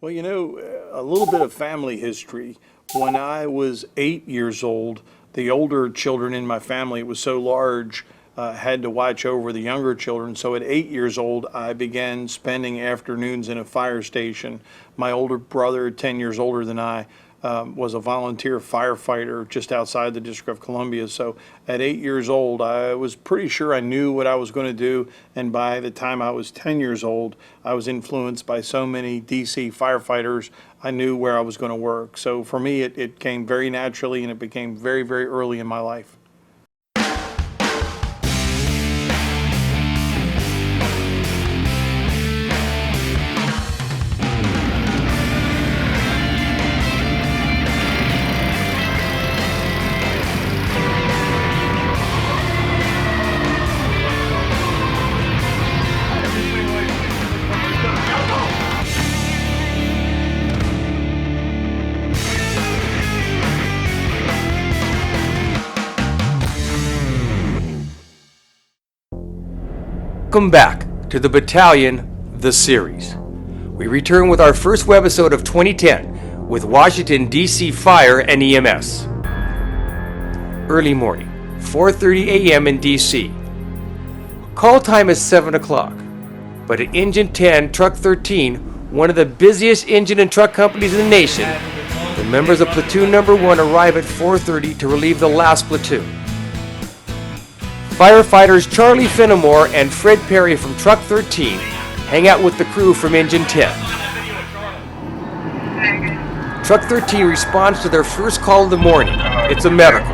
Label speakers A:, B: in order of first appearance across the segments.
A: Well, a little bit of family history. When I was 8 years old, the older children in my family, it was so large, had to watch over the younger children. So at 8 years old, I began spending afternoons in a fire station. My older brother, 10 years older than I, was a volunteer firefighter just outside the District of Columbia. So at 8 years old, I was pretty sure I knew what I was going to do. And by the time I was 10 years old, I was influenced by so many DC firefighters, I knew where I was going to work. So for me, it came very naturally, and it became very, very early in my life.
B: Welcome back to the Battalion, the series. We return with our first webisode of 2010 with Washington, D.C. Fire and EMS. Early morning, 4:30 a.m. in D.C. Call time is 7 o'clock, but at Engine 10, Truck 13, one of the busiest engine and truck companies in the nation, the members of Platoon Number 1 arrive at 4:30 to relieve the last platoon. Firefighters Charlie Finnemore and Fred Perry from Truck 13 hang out with the crew from Engine 10. Truck 13 responds to their first call of the morning. It's a medical.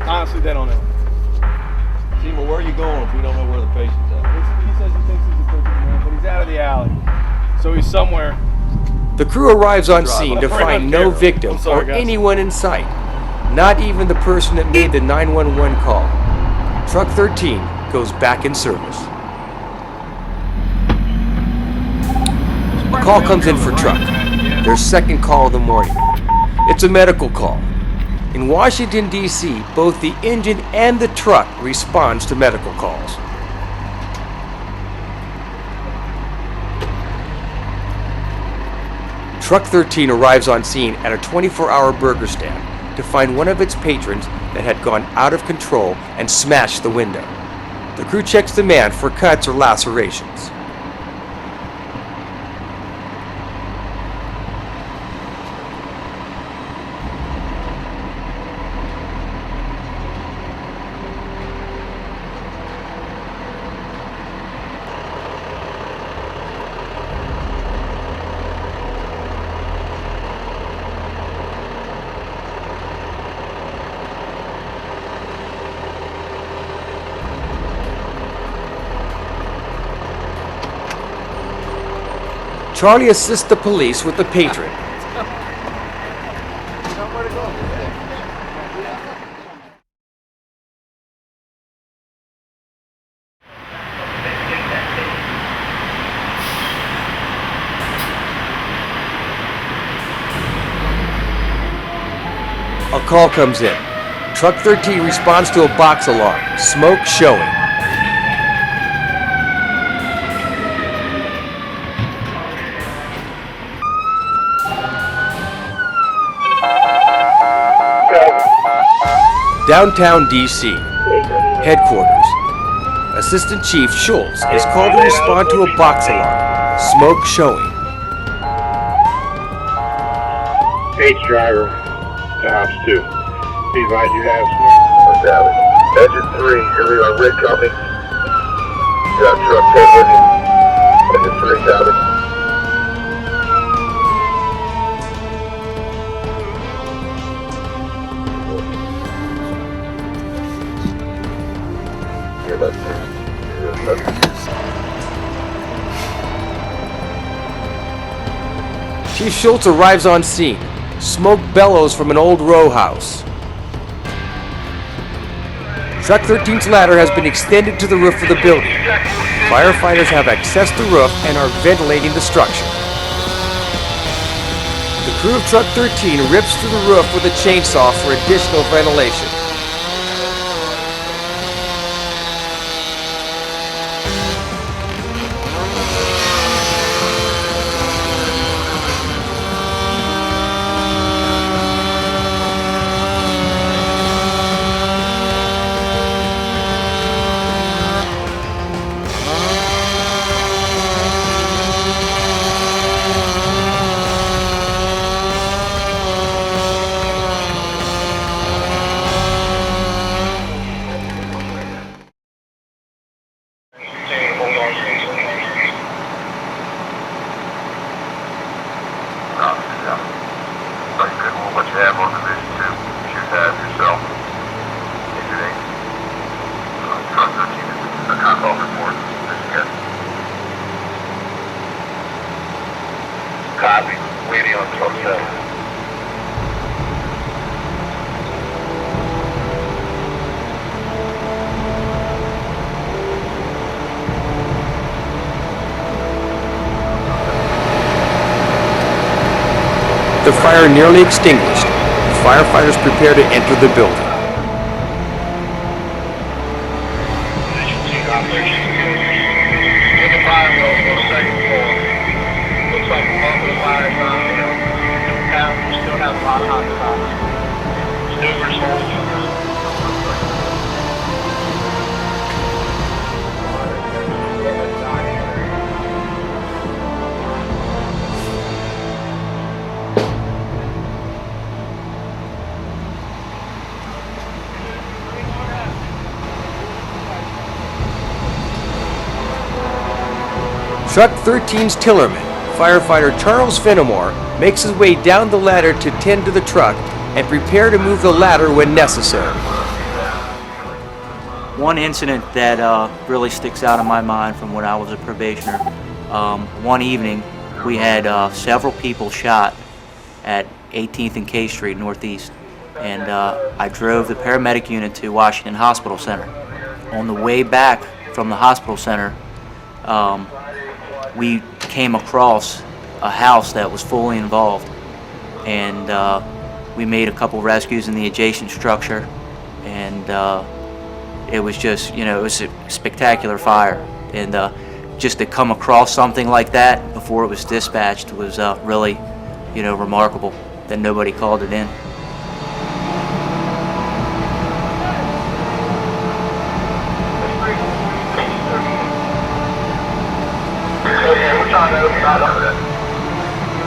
C: Honestly, they don't know.
D: See, well, where are you going if we don't know where the patient's at?
C: He says he thinks he's a 13-year-old, but he's out of the alley. So he's somewhere.
B: The crew arrives on scene to find no victim or anyone in sight, not even the person that made the 911 call. Truck 13 goes back in service. A call comes in for Truck, their second call of the morning. It's a medical call. In Washington, D.C., both the engine and the truck responds to medical calls. Truck 13 arrives on scene at a 24-hour burger stand to find one of its patrons that had gone out of control and smashed the window. The crew checks the man for cuts or lacerations. Charlie assists the police with the patron. A call comes in. Truck 13 responds to a box alarm. Smoke showing. Downtown D.C. Headquarters. Assistant Chief Schultz is called to respond to a box alarm. Smoke showing.
E: H driver to house 2. Be advised you have smoke. Engine 3, here we are, red coming. got truck 10 with you. That's just Furtado. Yeah, that's it.
B: Chief Schultz arrives on scene. Smoke bellows from an old row house. Truck 13's ladder has been extended to the roof of the building. Firefighters have accessed the roof and are ventilating the structure. The crew of Truck 13 rips through the roof with a chainsaw for additional ventilation.
E: What you have on Division 2, shoot that yourself. Injured 8. Truck 13 is a contact report. Copy. Waiting on truck 7.
B: The fire nearly extinguished. The firefighters prepare to enter the building.
E: In the fire mill on the second floor. Looks like a bump of the fire is on there. We still have a lot of hot spots. Numerous holes.
B: Truck 13's tillerman, firefighter Charles Fenimore, makes his way down the ladder to tend to the truck and prepare to move the ladder when necessary.
F: One incident that really sticks out in my mind from when I was a probationer, one evening we had several people shot at 18th and K Street Northeast, and I drove the paramedic unit to Washington Hospital Center. On the way back from the hospital center, we came across a house that was fully involved, and we made a couple rescues in the adjacent structure, and it was just, it was a spectacular fire, and just to come across something like that before it was dispatched was really, remarkable that nobody called it in.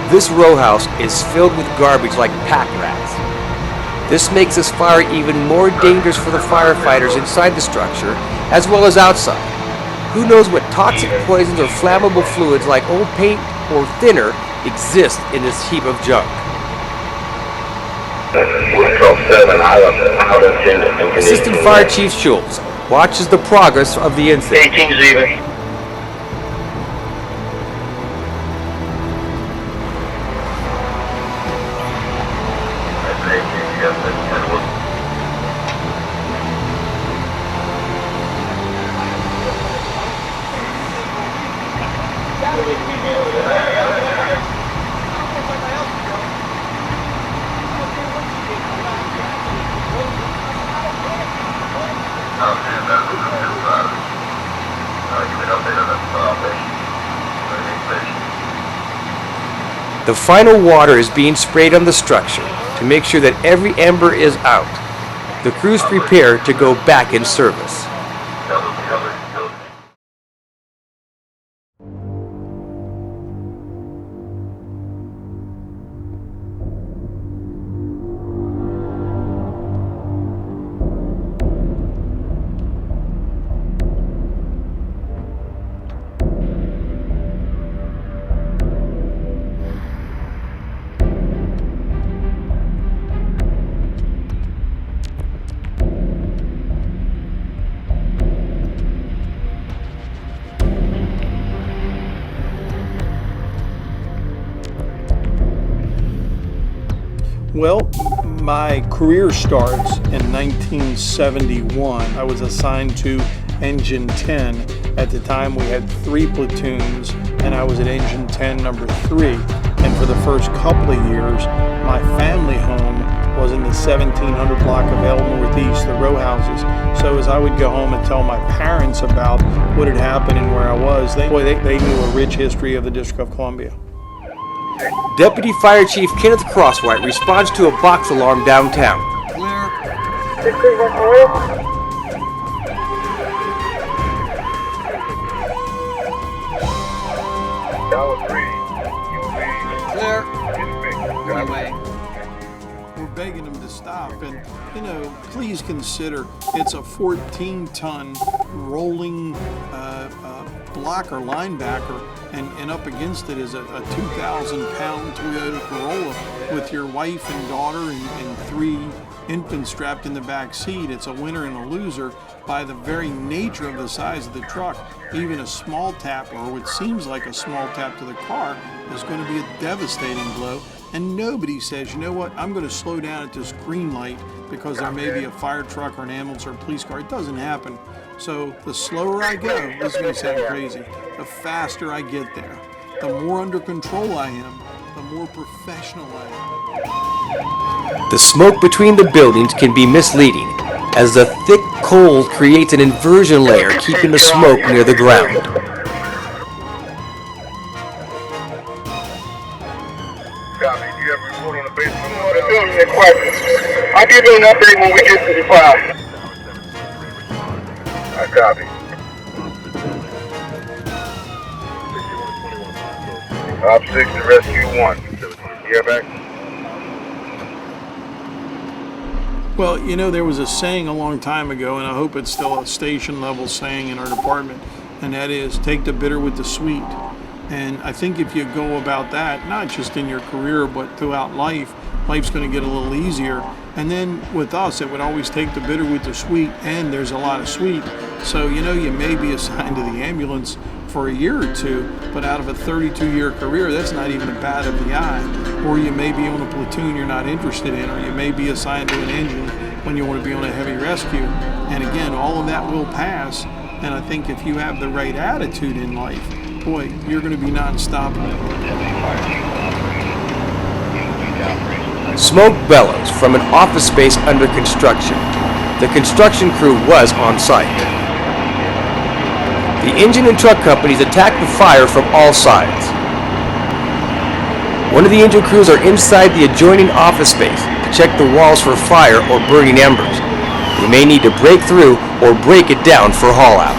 B: This row house is filled with garbage like pack rats. This makes this fire even more dangerous for the firefighters inside the structure as well as outside. Who knows what toxic poisons or flammable fluids like old paint or thinner exist in this heap of junk. Assistant Fire Chief Schultz watches the progress of the incident.
E: 18's even.
B: The final water is being sprayed on the structure to make sure that every ember is out. The crews prepare to go back in service.
A: Well, my career starts in 1971. I was assigned to Engine 10. At the time, we had 3 platoons, and I was at Engine 10, number 3. And for the first couple of years, my family home was in the 1700 block of L Northeast, the row houses. So as I would go home and tell my parents about what had happened and where I was, they knew a rich history of the District of Columbia.
B: Deputy Fire Chief Kenneth Crosswhite responds to a box alarm downtown.
A: We're begging them to stop, and please consider it's a 14-ton rolling blocker linebacker, and up against it is a 2,000-pound Toyota Corolla with your wife and daughter and 3 infants strapped in the back seat. It's a winner and a loser. By the very nature of the size of the truck, even a small tap, or what seems like a small tap to the car, is going to be a devastating blow. And nobody says, you know what, I'm going to slow down at this green light because there may be a fire truck or an ambulance or a police car. It doesn't happen. So the slower I go, this is going to sound crazy, the faster I get there. The more under control I am, the more professional I am.
B: The smoke between the buildings can be misleading, as the thick coal creates an inversion layer, keeping the smoke near the ground.
E: Copy. Do you have a report on the basement? No, the building is quiet. I'll give you an update when we get to the fire. I copy. Op 6 to rescue 1. You back?
A: Well, there was a saying a long time ago, and I hope it's still a station-level saying in our department, and that is, take the bitter with the sweet. And I think if you go about that, not just in your career, but throughout life, life's going to get a little easier. And then with us, it would always take the bitter with the sweet, and there's a lot of sweet. So, you may be assigned to the ambulance for a year or 2, but out of a 32-year career, that's not even a bat of the eye. Or you may be on a platoon you're not interested in, or you may be assigned to an engine when you want to be on a heavy rescue. And again, all of that will pass. And I think if you have the right attitude in life, boy, you're going to be non-stoppable.
B: Smoke bellows from an office space under construction. The construction crew was on site. The engine and truck companies attacked the fire from all sides. One of the engine crews are inside the adjoining office space to check the walls for fire or burning embers. They may need to break through or break it down for haul out.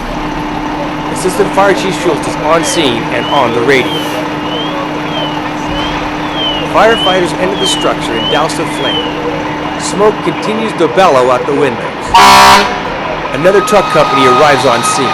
B: Assistant Fire Chief Schultz is on scene and on the radio. Firefighters enter the structure and douse the flame. Smoke continues to bellow out the windows. Another truck company arrives on scene.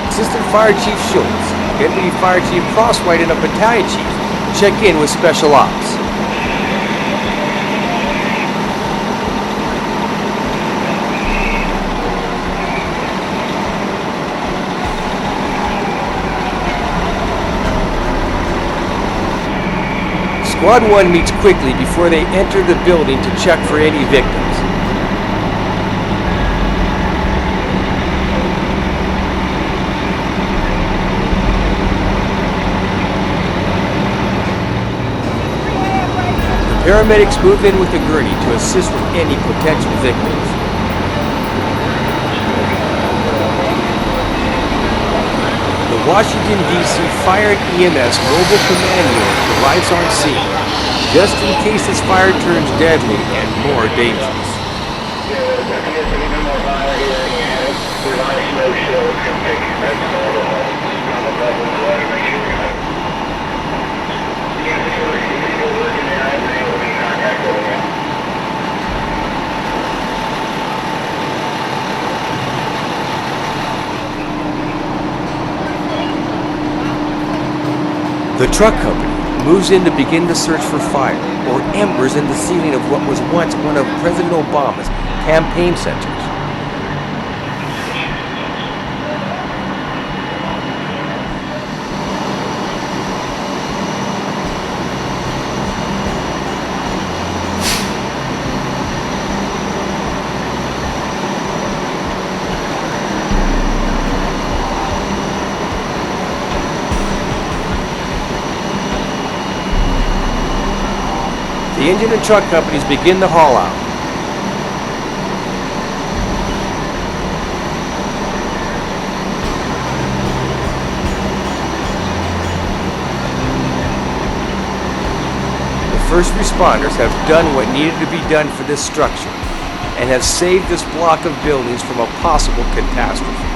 B: Assistant Fire Chief Schultz, Deputy Fire Chief Crosswhite, and a battalion chief check in with Special Ops. Squad 1 meets quickly before they enter the building to check for any victims. Paramedics move in with a gurney to assist with any potential victims. The Washington, D.C. Fire and EMS Mobile Command Unit arrives on scene, just in case this fire turns deadly and more dangerous. The truck company moves in to begin the search for fire or embers in the ceiling of what was once one of President Obama's campaign centers. The engine and truck companies begin the haul out. The first responders have done what needed to be done for this structure and have saved this block of buildings from a possible catastrophe.